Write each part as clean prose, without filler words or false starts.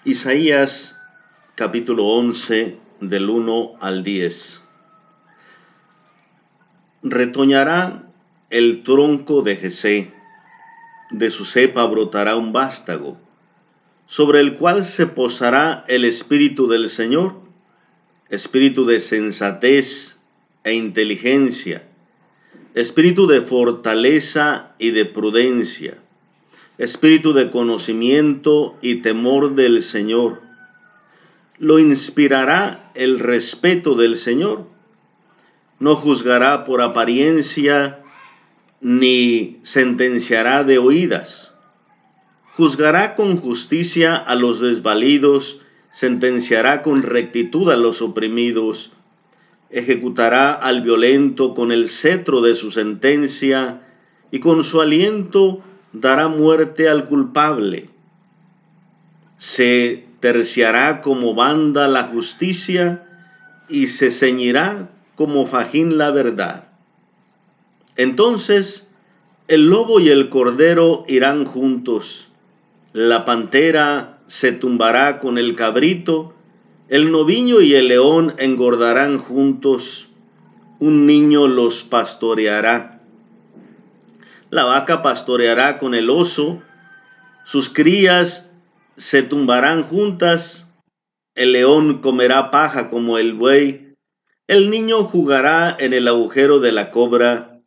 Isaías capítulo 11 del 1 al 10. Retoñará el tronco de Jesé, de su cepa brotará un vástago, sobre el cual se posará el Espíritu del Señor, espíritu de sensatez e inteligencia, espíritu de fortaleza y de prudencia, espíritu de conocimiento y temor del Señor. Lo inspirará el respeto del Señor. No juzgará por apariencia, ni sentenciará de oídas. Juzgará con justicia a los desvalidos, sentenciará con rectitud a los oprimidos. Ejecutará al violento con el cetro de su sentencia, y con su aliento dará muerte al culpable. Se terciará como banda la justicia, y se ceñirá como fajín la verdad. Entonces el lobo y el cordero irán juntos, la pantera se tumbará con el cabrito, el novillo y el león engordarán juntos, un niño los pastoreará. La vaca pastoreará con el oso, sus crías se tumbarán juntas, el león comerá paja como el buey, el niño jugará en el agujero de la cobra,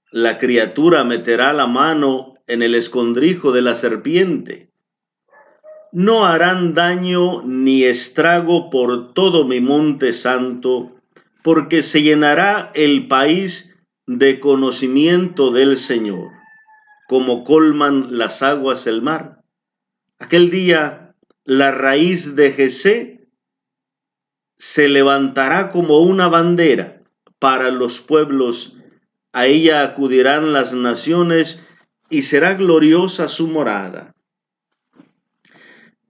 la criatura meterá la mano en el escondrijo de la serpiente. No harán daño ni estrago por todo mi monte santo, porque se llenará el país de conocimiento del Señor, como colman las aguas el mar. Aquel día la raíz de Jesé se levantará como una bandera para los pueblos. A ella acudirán las naciones y será gloriosa su morada.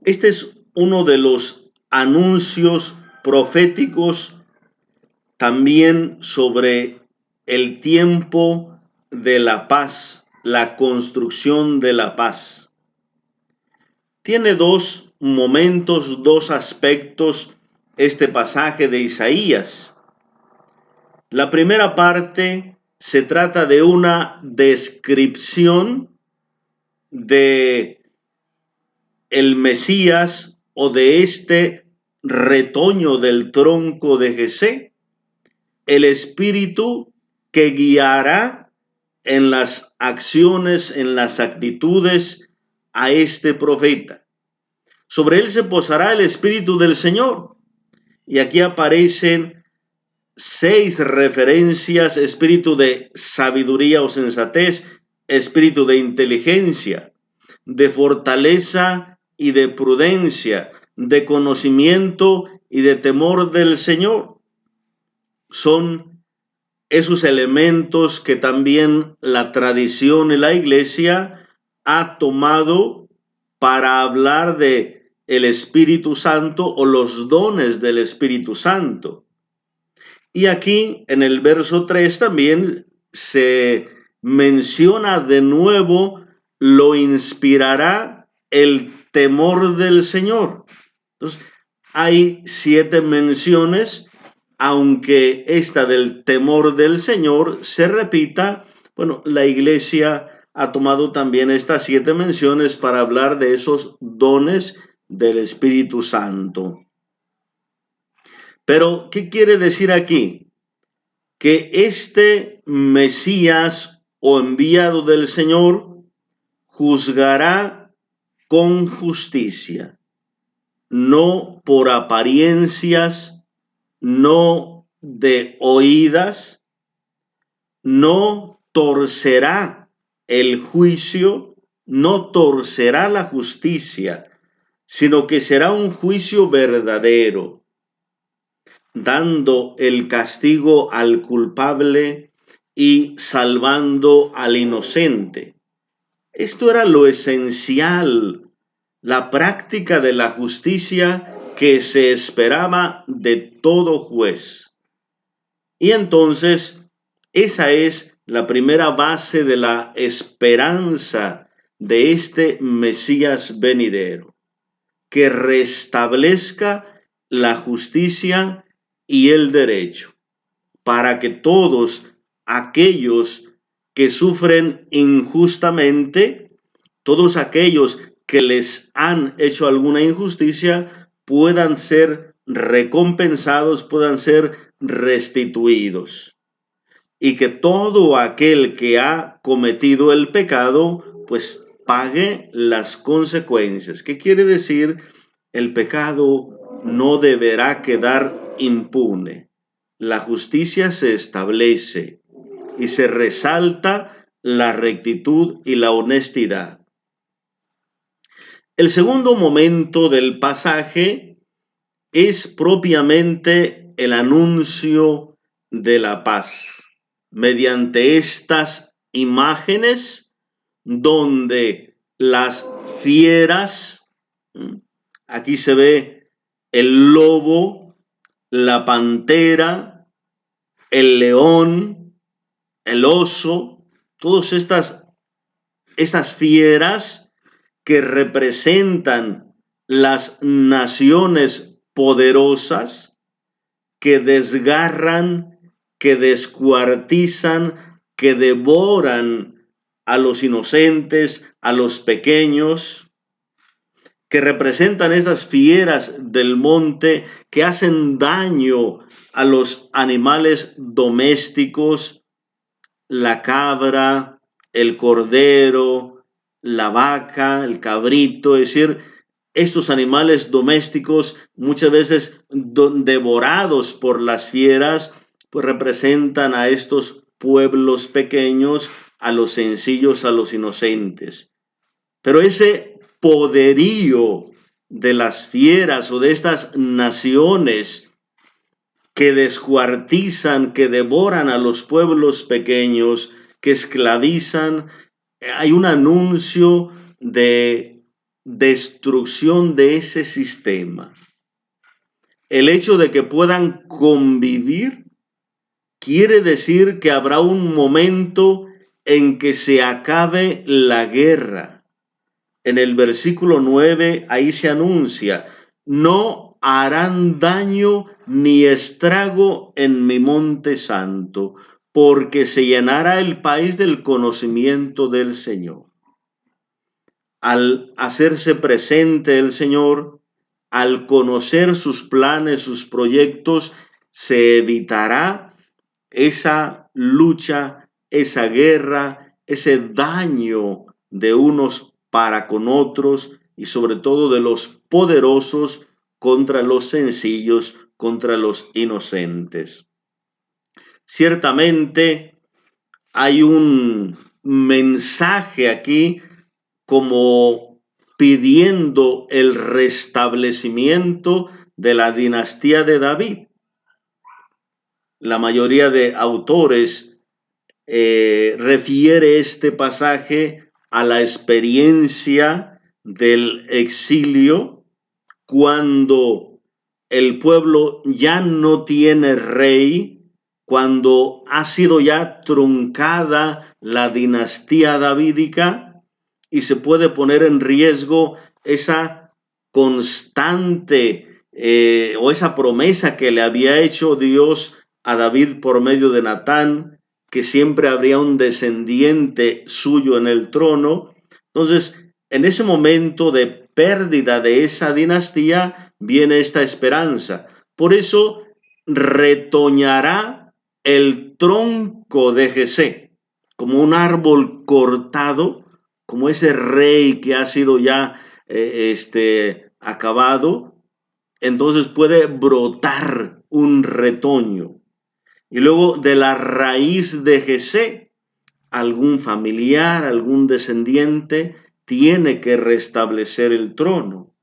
Este es uno de los anuncios proféticos también sobre el tiempo de la paz, la construcción de la paz. Tiene dos momentos, dos aspectos este pasaje de Isaías. La primera parte se trata de una descripción de el Mesías o de este retoño del tronco de Jesé, el espíritu que guiará en las acciones, en las actitudes a este profeta. Sobre él se posará el Espíritu del Señor. Y aquí aparecen 6 referencias: espíritu de sabiduría o sensatez, espíritu de inteligencia, de fortaleza y de prudencia, de conocimiento y de temor del Señor. Son esos elementos que también la tradición y la iglesia ha tomado para hablar de el Espíritu Santo o los dones del Espíritu Santo. Y aquí en el verso 3 también se menciona de nuevo: lo inspirará el temor del Señor. Entonces, hay 7 menciones, aunque esta del temor del Señor se repita. Bueno, la iglesia ha tomado también estas 7 menciones para hablar de esos dones del Espíritu Santo. Pero, ¿qué quiere decir aquí? Que este Mesías o enviado del Señor juzgará con justicia, no por apariencias, no de oídas, no torcerá el juicio, no torcerá la justicia, sino que será un juicio verdadero, dando el castigo al culpable y salvando al inocente. Esto era lo esencial, la práctica de la justicia que se esperaba de todo juez. Y entonces, esa es la primera base de la esperanza de este Mesías venidero. que restablezca la justicia y el derecho, para que todos aquellos que sufren injustamente, todos aquellos que les han hecho alguna injusticia, puedan ser recompensados, puedan ser restituidos. Y que todo aquel que ha cometido el pecado, pues pague las consecuencias. ¿Qué quiere decir? El pecado no deberá quedar impune. La justicia se establece y se resalta la rectitud y la honestidad. El segundo momento del pasaje es propiamente el anuncio de la paz, mediante estas imágenes donde las fieras, aquí se ve el lobo, la pantera, el león, el oso, todas estas fieras que representan las naciones poderosas, que desgarran, que descuartizan, que devoran a los inocentes, a los pequeños, que representan estas fieras del monte que hacen daño a los animales domésticos, la cabra, el cordero, la vaca, el cabrito, es decir, estos animales domésticos muchas veces devorados por las fieras, pues representan a estos pueblos pequeños, a los sencillos, a los inocentes. Pero ese poderío de las fieras o de estas naciones que descuartizan, que devoran a los pueblos pequeños, que esclavizan, hay un anuncio de destrucción de ese sistema. El hecho de que puedan convivir quiere decir que habrá un momento en que se acabe la guerra. En el versículo 9, ahí se anuncia: no harán daño ni estrago en mi monte santo, porque se llenará el país del conocimiento del Señor. Al hacerse presente el Señor, al conocer sus planes, sus proyectos, se evitará esa lucha, esa guerra, ese daño de unos para con otros y sobre todo de los poderosos contra los sencillos, contra los inocentes. Ciertamente hay un mensaje aquí como pidiendo el restablecimiento de la dinastía de David. La mayoría de autores refiere este pasaje a la experiencia del exilio, cuando el pueblo ya no tiene rey, cuando ha sido ya truncada la dinastía davídica y se puede poner en riesgo esa constante o esa promesa que le había hecho Dios a David por medio de Natán, que siempre habría un descendiente suyo en el trono. Entonces, en ese momento de pérdida de esa dinastía, viene esta esperanza. Por eso retoñará el tronco de Jesé, como un árbol cortado, como ese rey que ha sido ya acabado. Entonces puede brotar un retoño. Y luego de la raíz de Jesé, algún familiar, algún descendiente tiene que restablecer el trono.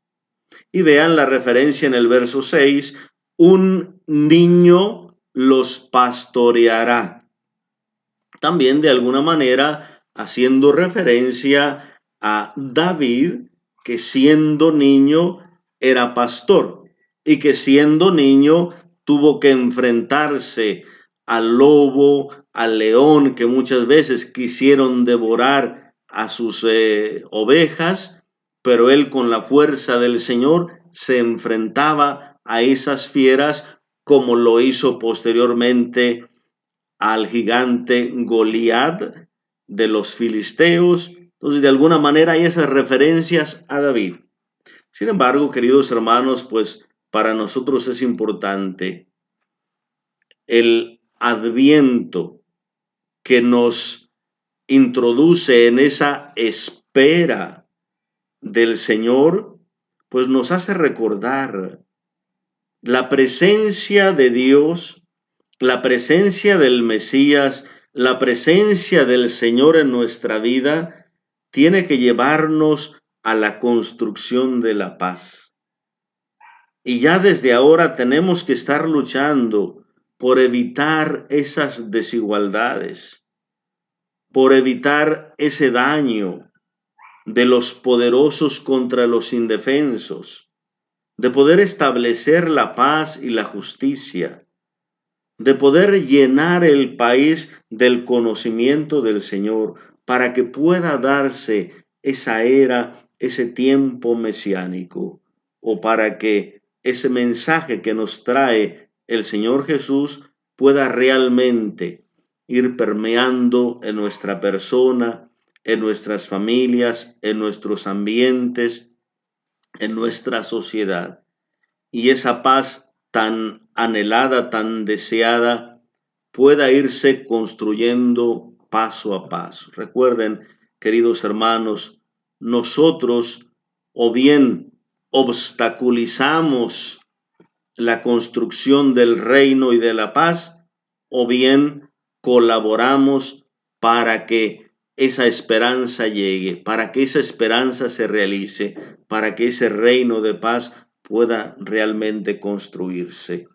Y vean la referencia en el verso 6, un niño los pastoreará. También de alguna manera haciendo referencia a David, que siendo niño era pastor y que siendo niño tuvo que enfrentarse al lobo, al león, que muchas veces quisieron devorar a sus ovejas, pero él con la fuerza del Señor se enfrentaba a esas fieras como lo hizo posteriormente al gigante Goliat de los filisteos. Entonces, de alguna manera hay esas referencias a David. Sin embargo, queridos hermanos, pues para nosotros es importante el adviento que nos introduce en esa espera del Señor, pues nos hace recordar la presencia de Dios, la presencia del Mesías, la presencia del Señor en nuestra vida, tiene que llevarnos a la construcción de la paz. Y ya desde ahora tenemos que estar luchando por evitar esas desigualdades, por evitar ese daño de los poderosos contra los indefensos, de poder establecer la paz y la justicia, de poder llenar el país del conocimiento del Señor para que pueda darse esa era, ese tiempo mesiánico, o para que ese mensaje que nos trae el Señor Jesús pueda realmente ir permeando en nuestra persona, en nuestras familias, en nuestros ambientes, en nuestra sociedad. Y esa paz tan anhelada, tan deseada, pueda irse construyendo paso a paso. Recuerden, queridos hermanos, nosotros o bien obstaculizamos la construcción del reino y de la paz, o bien colaboramos para que esa esperanza llegue, para que esa esperanza se realice, para que ese reino de paz pueda realmente construirse.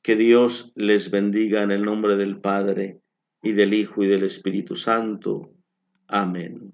Que Dios les bendiga en el nombre del Padre, y del Hijo, y del Espíritu Santo. Amén.